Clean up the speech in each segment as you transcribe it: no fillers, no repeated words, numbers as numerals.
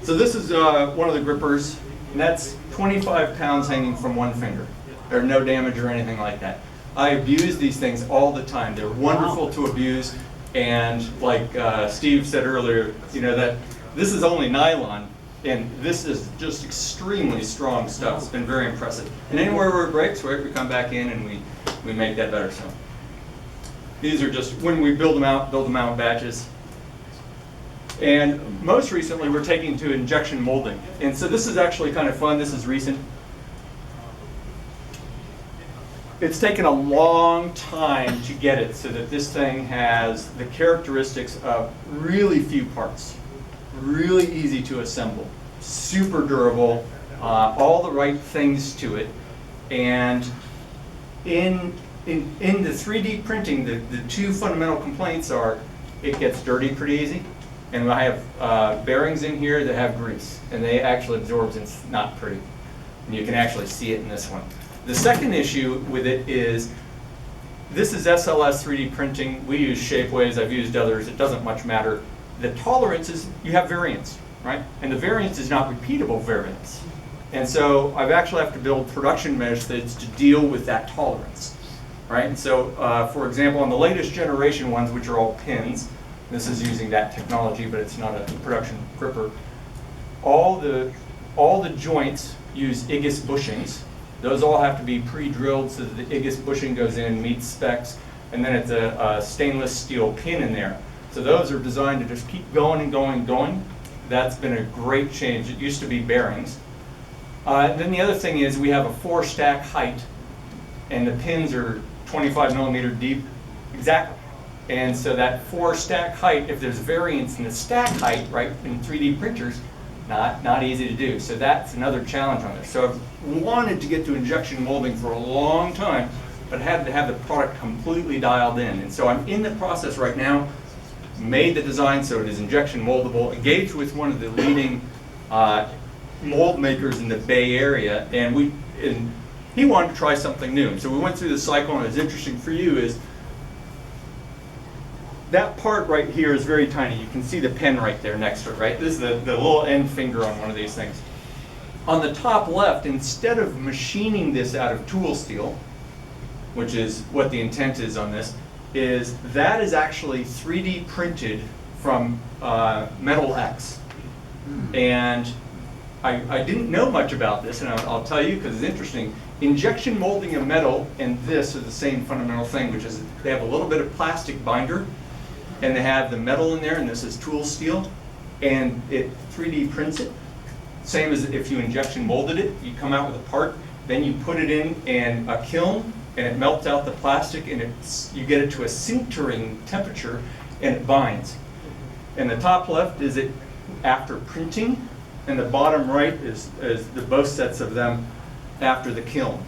So this is one of the grippers, and that's 25 pounds hanging from one finger. There's no damage or anything like that. I abuse these things all the time. They're wonderful to abuse, and like Steve said earlier, that this is only nylon, and this is just extremely strong stuff. It's been very impressive. And anywhere where it breaks, we come back in and we make that better. So these are just, when we build them out in batches. And most recently, we're taking to injection molding. And so this is actually kind of fun. This is recent. It's taken a long time to get it so that this thing has the characteristics of really few parts, really easy to assemble, super durable, all the right things to it. And in the 3D printing, the two fundamental complaints are it gets dirty pretty easy. And I have bearings in here that have grease, and they actually absorb, and it's not pretty. And you can actually see it in this one. The second issue with it is, this is SLS 3D printing. We use Shapeways, I've used others, it doesn't much matter. The tolerance is, you have variance, right? And the variance is not repeatable variance. And so I've actually have to build production methods to deal with that tolerance, right? And so, for example, on the latest generation ones, which are all pins, this is using that technology, but it's not a production gripper. All the joints use IGUS bushings. Those all have to be pre-drilled so that the IGUS bushing goes in, meets specs, and then it's a stainless steel pin in there. So those are designed to just keep going and going and going. That's been a great change. It used to be bearings. Then the other thing is we have a 4-stack height, and the pins are 25 millimeter deep, exactly. And so that 4-stack height, if there's variance in the stack height, right, in 3D printers, not easy to do. So that's another challenge on this. So I've wanted to get to injection molding for a long time, but had to have the product completely dialed in. And so I'm in the process right now, made the design so it is injection moldable, engaged with one of the leading mold makers in the Bay Area, and he wanted to try something new. So we went through the cycle, and what's interesting for you is that part right here is very tiny. You can see the pen right there next to it, right? This is the little end finger on one of these things. On the top left, instead of machining this out of tool steel, which is what the intent is on this, that is actually 3D printed from Metal X. And I didn't know much about this, and I'll tell you because it's interesting. Injection molding of metal and this are the same fundamental thing, which is they have a little bit of plastic binder, and they have the metal in there, and this is tool steel, and it 3D prints it. Same as if you injection molded it, you come out with a part, then you put it in a kiln, and it melts out the plastic, and you get it to a sintering temperature, and it binds. And the top left is it after printing, and the bottom right is the both sets of them after the kiln.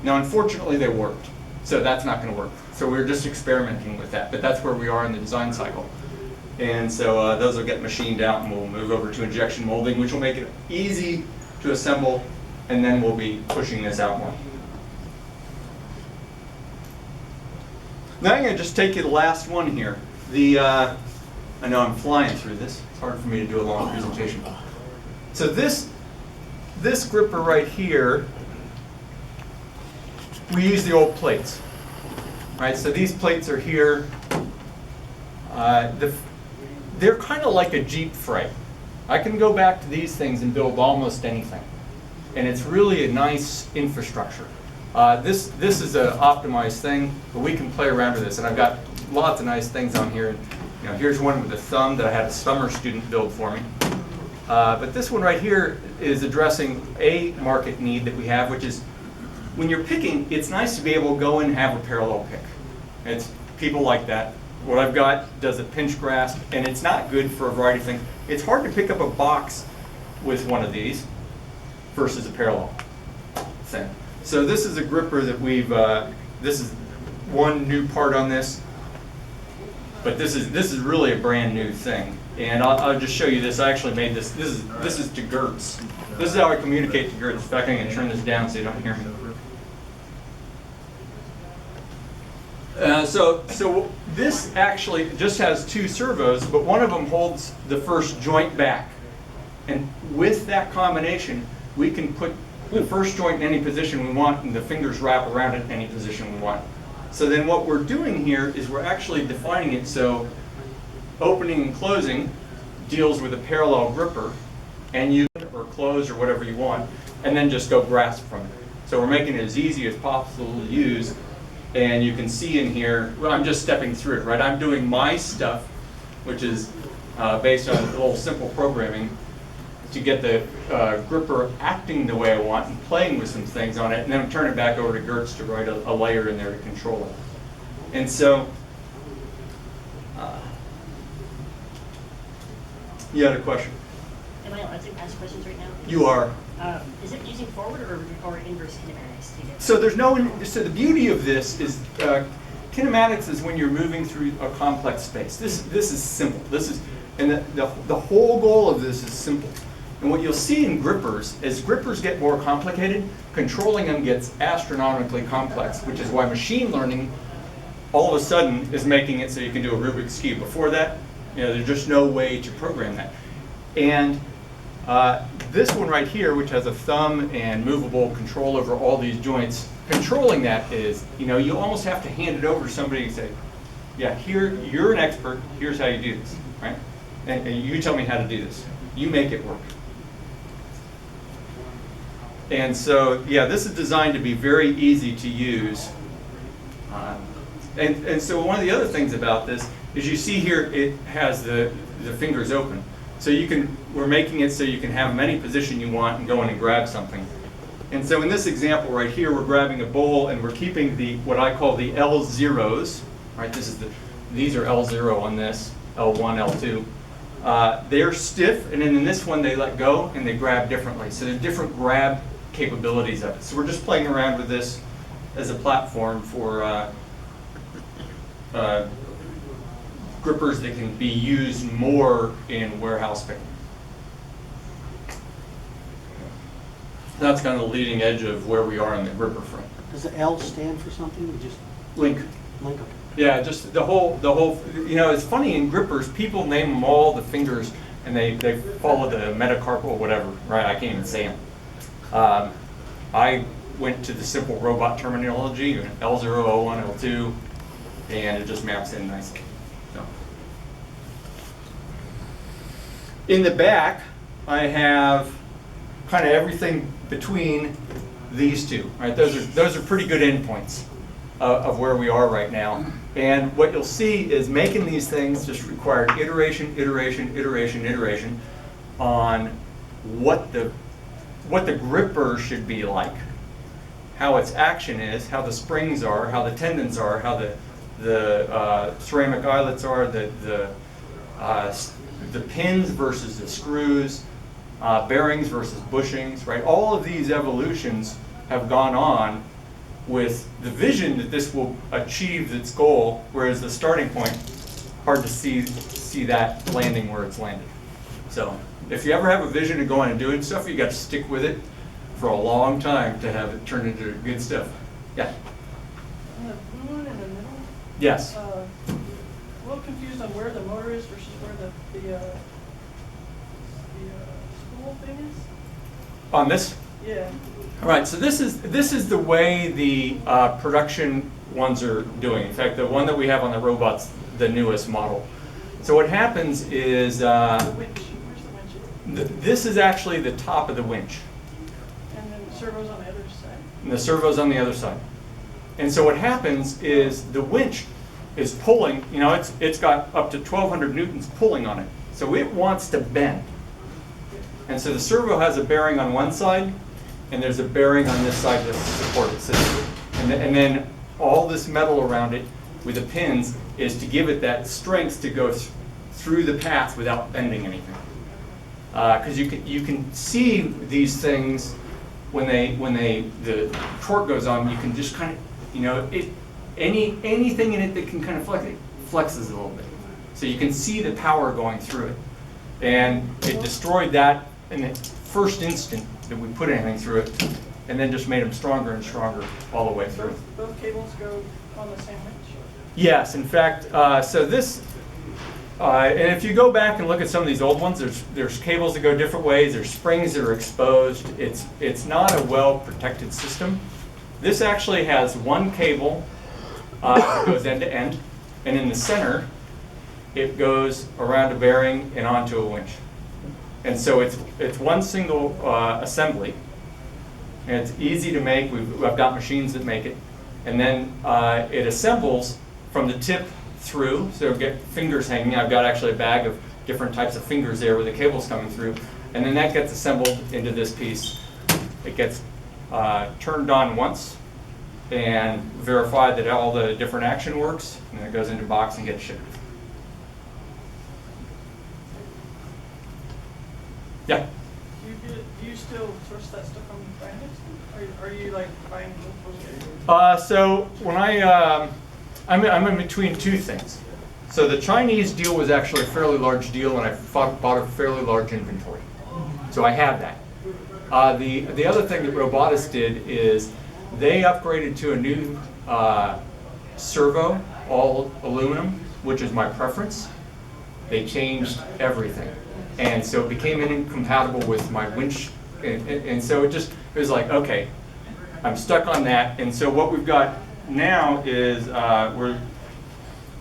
Now, unfortunately, they worked, so that's not going to work. So we're just experimenting with that, but that's where we are in the design cycle. And so those will get machined out, and we'll move over to injection molding, which will make it easy to assemble, and then we'll be pushing this out more. Now I'm going to just take you to the last one here. I know I'm flying through this. It's hard for me to do a long presentation. So this gripper right here, we use the old plates. Right, so these plates are here. They're kind of like a Jeep frame. I can go back to these things and build almost anything. And it's really a nice infrastructure. This is an optimized thing, but we can play around with this. And I've got lots of nice things on here. And, here's one with a thumb that I had a summer student build for me. But this one right here is addressing a market need that we have, which is when you're picking, it's nice to be able to go in and have a parallel pick. It's people like that. What I've got does a pinch grasp, and it's not good for a variety of things. It's hard to pick up a box with one of these versus a parallel thing. So this is a gripper that this is one new part on this, but this is really a brand new thing. And I'll just show you this. I actually made this. This is to Gertz. This is how I communicate to Gertz. In fact, I'm going to turn this down so you don't hear me. So this actually just has two servos, but one of them holds the first joint back. And with that combination, we can put the first joint in any position we want, and the fingers wrap around it in any position we want. So then what we're doing here is we're actually defining it so opening and closing deals with a parallel gripper, and you or close or whatever you want, and then just go grasp from it. So we're making it as easy as possible to use, and you can see in here, well, I'm just stepping through it, right? I'm doing my stuff, which is based on a little simple programming to get the gripper acting the way I want and playing with some things on it, and then turn it back over to Gertz to write a layer in there to control it. And so, you had a question? Am I allowed to ask questions right now? You are. Is it using forward or inverse kinematics to get? So there's no. So the beauty of this is kinematics is when you're moving through a complex space. This is simple. This is, and the whole goal of this is simple. And what you'll see in grippers, as grippers get more complicated, controlling them gets astronomically complex, which is why machine learning all of a sudden is making it so you can do a Rubik's Cube. Before that, there's just no way to program that. And this one right here, which has a thumb and movable control over all these joints, controlling that is, you almost have to hand it over to somebody and say, yeah, here, you're an expert, here's how you do this, right? And you tell me how to do this. You make it work. And so, yeah, this is designed to be very easy to use. And so one of the other things about this is you see here it has the fingers open. So we're making it so you can have them any position you want and go in and grab something. And so in this example right here, we're grabbing a bowl and we're keeping what I call the L0s, right? These are L0 on this, L1, L2. They're stiff, and then in this one they let go and they grab differently. So there's different grab capabilities of it. So we're just playing around with this as a platform for grippers that can be used more in warehouse picking. That's kind of the leading edge of where we are on the gripper front. Does the L stand for something? You just link. Link. Yeah, just the whole. It's funny in grippers, people name them all the fingers, and they follow the metacarpal whatever, right? I can't even say them. I went to the simple robot terminology, L0, L1, L2, and it just maps in nicely. So. In the back, I have kind of everything between these two. Right? Those are pretty good endpoints of where we are right now. And what you'll see is making these things just required iteration, iteration, iteration, iteration on what the gripper should be like, how its action is, how the springs are, how the tendons are, how the ceramic eyelets are, the pins versus the screws, bearings versus bushings, right? All of these evolutions have gone on with the vision that this will achieve its goal, whereas the starting point, hard to see that landing where it's landed. So if you ever have a vision of going and doing stuff, you got to stick with it for a long time to have it turn into good stuff. Yeah? The blue one in the middle? Yes. A little confused on where the motor is versus where the spool thing is? On this? Yeah. All right, so this is the way the production ones are doing. In fact, the one that we have on the robot's the newest model. So what happens is The winch. Where's the winch? this is actually the top of the winch, And then the servo's on the other side. and the servo's on the other side. And so what happens is the winch is pulling. It's got up to 1,200 newtons pulling on it, so it wants to bend. And so the servo has a bearing on one side, and there's a bearing on this side to support it. So, and then all this metal around it with the pins is to give it that strength to go through the path without bending anything. Because you can see these things when the torque goes on. You can just kind of anything in it that can kind of flex, it flexes a little bit. So you can see the power going through it, and it destroyed that in the first instant that we put anything through it, and then just made them stronger and stronger all the way through. Both cables go on the same winch? Yes, in fact, so this, And if you go back and look at some of these old ones, there's cables that go different ways. There's springs that are exposed. It's not a well-protected system. This actually has one cable that goes end to end, and in the center, it goes around a bearing and onto a winch. And so it's one single assembly, and it's easy to make. I've got machines that make it, and then it assembles from the tip through, so get fingers hanging. I've got actually a bag of different types of fingers there where the cable's coming through, and then that gets assembled into this piece. It gets turned on once and verified that all the different action works, and then it goes into a box and gets shipped. Yeah? Do you still source that stuff from branded? Or are you like buying So when I'm in between two things. So the Chinese deal was actually a fairly large deal, and I bought a fairly large inventory. So I have that. The other thing that Robotics did is they upgraded to a new servo, all aluminum, which is my preference. They changed everything. And so it became incompatible with my winch. And so it was like, okay, I'm stuck on that. And so what we've got now is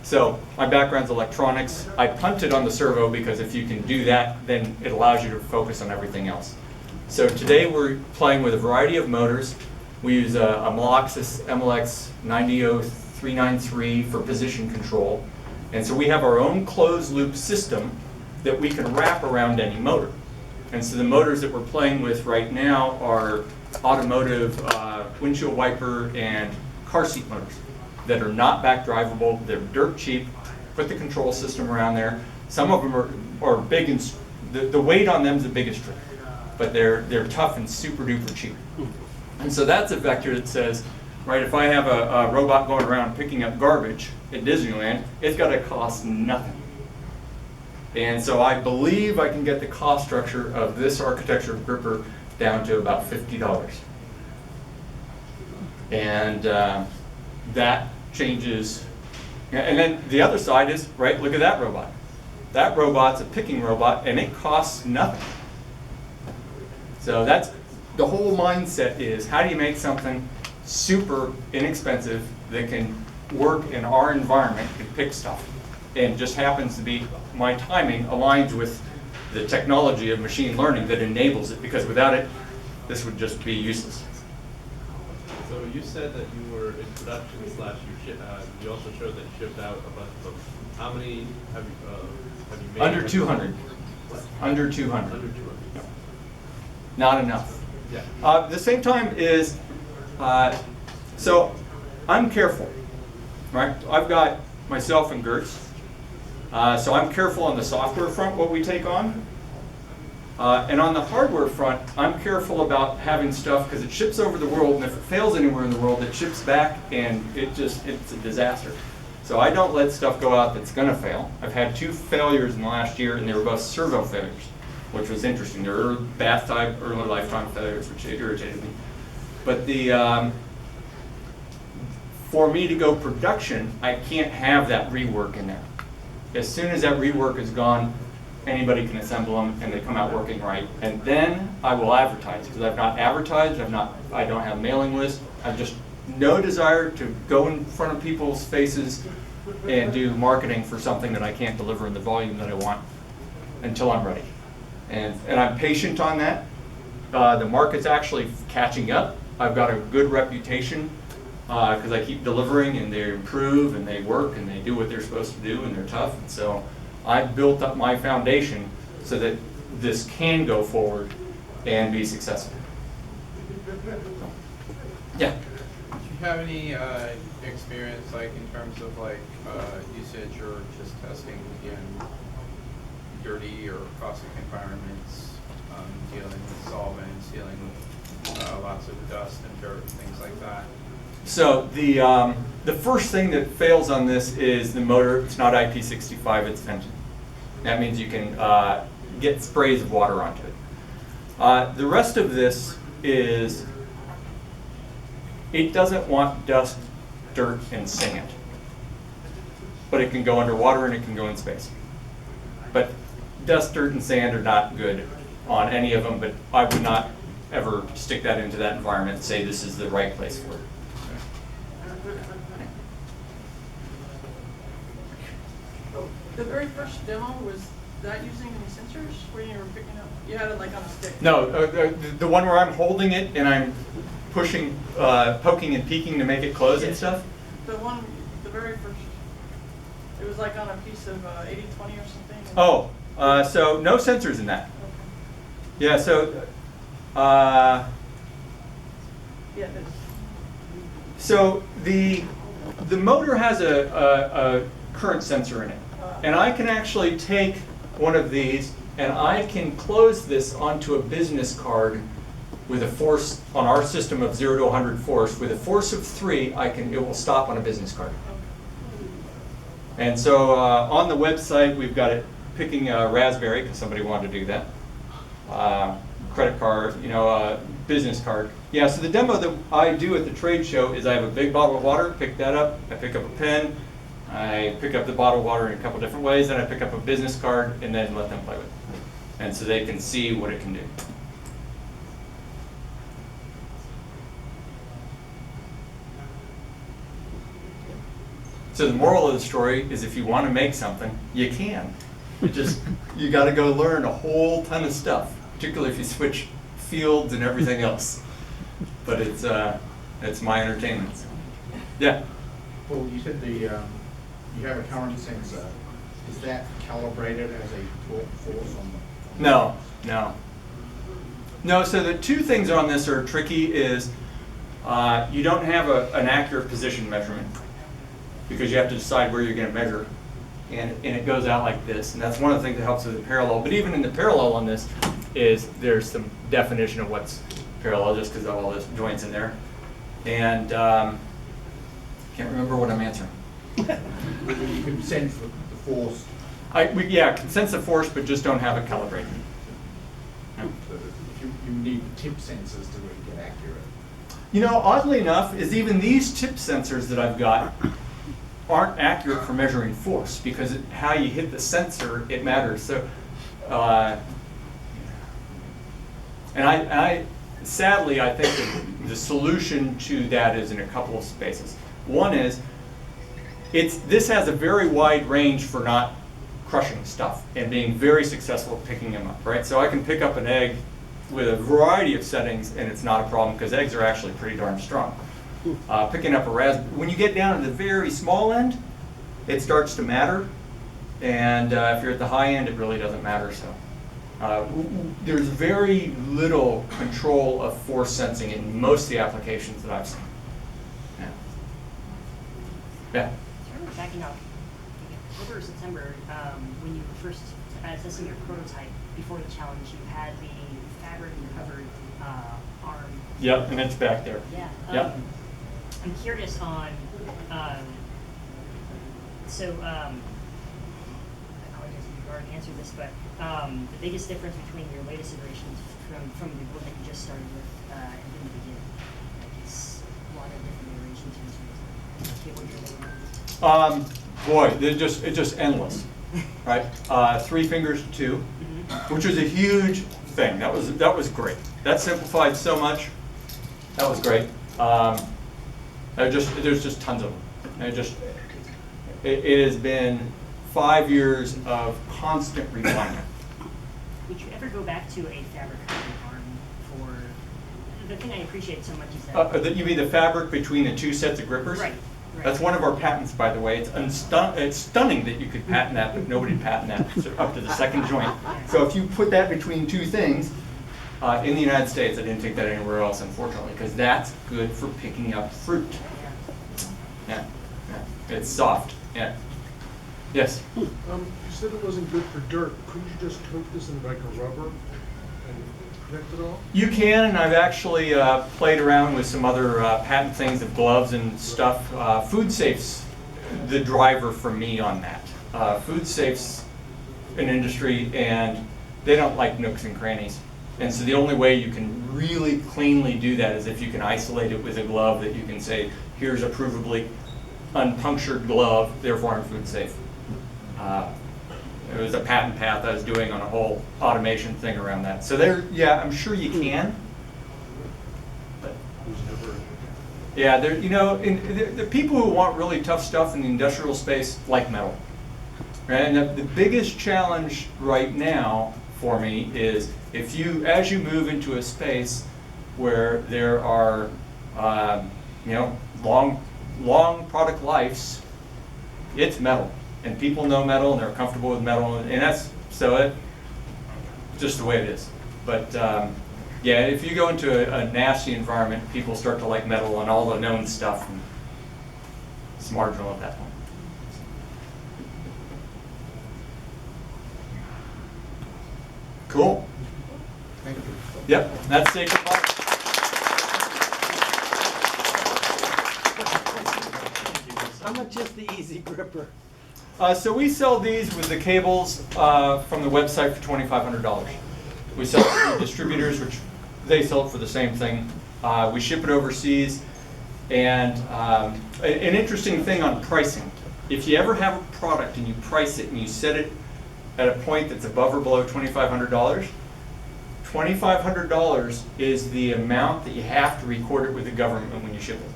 so my background's electronics. I punted on the servo because if you can do that, then it allows you to focus on everything else. So today we're playing with a variety of motors. We use a Meloxis MLX 90393 for position control. And so we have our own closed loop system that we can wrap around any motor. And so the motors that we're playing with right now are automotive windshield wiper and car seat motors that are not back drivable. They're dirt cheap. Put the control system around there. Some of them are big, and the weight on them is the biggest trick, but they're tough and super duper cheap. And so that's a vector that says, right, if I have a robot going around picking up garbage at Disneyland, it's got to cost nothing. And so I believe I can get the cost structure of this architecture of gripper down to about $50. And that changes. And then the other side is, right, look at that robot. That robot's a picking robot, and it costs nothing. So that's the whole mindset is, how do you make something super inexpensive that can work in our environment, can pick stuff, and just happens to be, my timing aligns with the technology of machine learning that enables it, because without it, this would just be useless. So you said that you were in production / you also showed that you shipped out a bunch of them. How many have you made? Under 200. Under 200. Under 200. No. Not enough. Yeah. The same time is, so I'm careful, right? I've got myself and Gertz. So I'm careful on the software front, what we take on. And on the hardware front, I'm careful about having stuff, because it ships over the world, and if it fails anywhere in the world, it ships back, and it's a disaster. So I don't let stuff go out that's going to fail. I've had 2 failures in the last year, and they were both servo failures, which was interesting. They were bath-type, early lifetime failures, which irritated me. But for me to go production, I can't have that rework in there. As soon as that rework is gone, anybody can assemble them, and they come out working right. And then I will advertise, because I've not advertised, I don't have mailing list. I've just no desire to go in front of people's faces and do marketing for something that I can't deliver in the volume that I want until I'm ready. And I'm patient on that. The market's actually catching up. I've got a good reputation because I keep delivering, and they improve, and they work, and they do what they're supposed to do, and they're tough. And so I've built up my foundation so that this can go forward and be successful. Yeah? Do you have any experience, like in terms of like usage or just testing in dirty or caustic environments, dealing with solvents, dealing with lots of dust and dirt and things like that? So the first thing that fails on this is the motor. It's not IP65, it's vented. That means you can get sprays of water onto it. The rest of this is, it doesn't want dust, dirt, and sand. But it can go underwater, and it can go in space. But dust, dirt, and sand are not good on any of them, but I would not ever stick that into that environment and say this is the right place for it. Oh, the very first demo, was that using any sensors where you were picking up? You had it like on a stick? No, the one where I'm holding it and I'm pushing, poking and peeking to make it close and Yes. stuff? The one, the very first, it was like on a piece of 80/20 or something? Oh, so no sensors in that. Okay. Yeah, so, Yeah, it is. so the motor has a current sensor in it. And I can actually take one of these and I can close this onto a business card with a force, on our system of 0 to 100 force, with a force of 3, it will stop on a business card. And so on the website, we've got it picking a raspberry, because somebody wanted to do that. Credit card, business card. Yeah, so the demo that I do at the trade show is I have a big bottle of water, pick that up, I pick up a pen, I pick up the bottle of water in a couple different ways, then I pick up a business card and then let them play with it. And so they can see what it can do. So the moral of the story is if you want to make something, you can. You got to go learn a whole ton of stuff, particularly if you switch fields and everything else. But it's my entertainment. So. Yeah. Well, you said you have a current sensor. Is that calibrated as a torque force on the? No. So the two things on this are tricky is you don't have an accurate position measurement because you have to decide where you're going to measure. And it goes out like this. And that's one of the things that helps with the parallel. But even in the parallel on this there's some definition of what's parallel just because of all those joints in there. And can't remember what I'm answering. You can sense the force. Can sense the force, but just don't have it calibrated. Yeah. You need tip sensors to really get accurate. Oddly enough, is even these tip sensors that I've got aren't accurate for measuring force because how you hit the sensor, it matters. So, and sadly, I think that the solution to that is in a couple of spaces. One is, this has a very wide range for not crushing stuff and being very successful at picking them up, right? So I can pick up an egg with a variety of settings and it's not a problem because eggs are actually pretty darn strong. Picking up a raspberry, when you get down to the very small end, it starts to matter. And if you're at the high end, it really doesn't matter. So there's very little control of force sensing in most of the applications that I've seen. Yeah. Backing up, October or September, when you were first testing your prototype before the challenge, you had the fabric covered arm. Yep, and it's back there. Yeah. Yep. I'm curious on, I apologize if you've already answered this, but the biggest difference between your latest iterations from the one that you just started with and in the beginning, it's a lot of different iterations in terms of Boy, it's just endless, right? 3 fingers to 2, which was a huge thing. That was great. That simplified so much. That was great. There's just tons of them. It has been 5 years of constant refinement. Would you ever go back to a fabric covered arm for the thing I appreciate so much is that You mean the fabric between the 2 sets of grippers? Right. That's one of our patents, by the way. It's stunning that you could patent that, but nobody patent that up to the second joint. So if you put that between 2 things, in the United States, I didn't take that anywhere else, unfortunately, because that's good for picking up fruit. Yeah. It's soft. Yeah. Yes. You said it wasn't good for dirt. Couldn't you just coat this in like a rubber and protect it all? You can, and I've actually played around with some other patent things of gloves and stuff. Food Safe's the driver for me on that. Food Safe's an industry, and they don't like nooks and crannies. And so the only way you can really cleanly do that is if you can isolate it with a glove that you can say, here's a provably unpunctured glove, therefore I'm food safe. It was a patent path I was doing on a whole automation thing around that. So there, yeah, I'm sure you can. But yeah, there, you know, the people who want really tough stuff in the industrial space like metal. And the biggest challenge right now for me is if you, as you move into a space where there are, you know, long product lives, it's metal, and people know metal and they're comfortable with metal, and that's so it just the way it is. But yeah, if you go into a nasty environment, people start to like metal and all the known stuff, and it's marginal at that point. Cool. Thank you. Yep, that's Sacred Heart. How much is the Easy Gripper? So we sell these with the cables from the website for $2,500. We sell it to distributors, which they sell it for the same thing. We ship it overseas. And an interesting thing on pricing, if you ever have a product and you price it and you set it at a point that's above or below $2,500, $2,500 is the amount that you have to record it with the government when you ship it.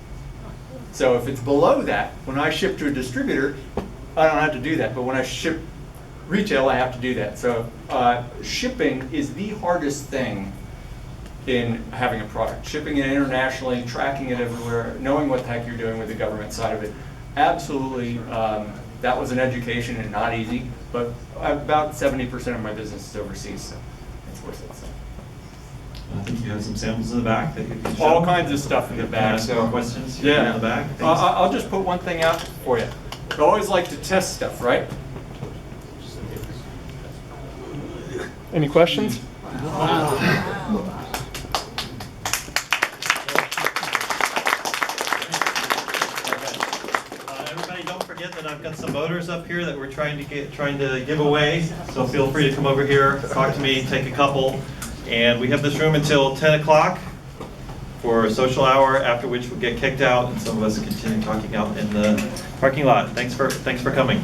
So if it's below that, when I ship to a distributor, I don't have to do that. But when I ship retail, I have to do that. So shipping is the hardest thing in having a product. Shipping it internationally, tracking it everywhere, knowing what the heck you're doing with the government side of it. Absolutely, that was an education and not easy. But about 70% of my business is overseas, so it's worth it. So. I think you have some samples in the back that you can show. All kinds of stuff in the back. Ask more questions Yeah. in the back. I'll just put one thing out for you. I always like to test stuff, right? Any questions? Everybody, don't forget that I've got some motors up here that we're trying to give away. So feel free to come over here, talk to me, take a couple. And we have this room until 10 o'clock for a social hour, after which we'll get kicked out and some of us continue talking out in the parking lot. Thanks for coming.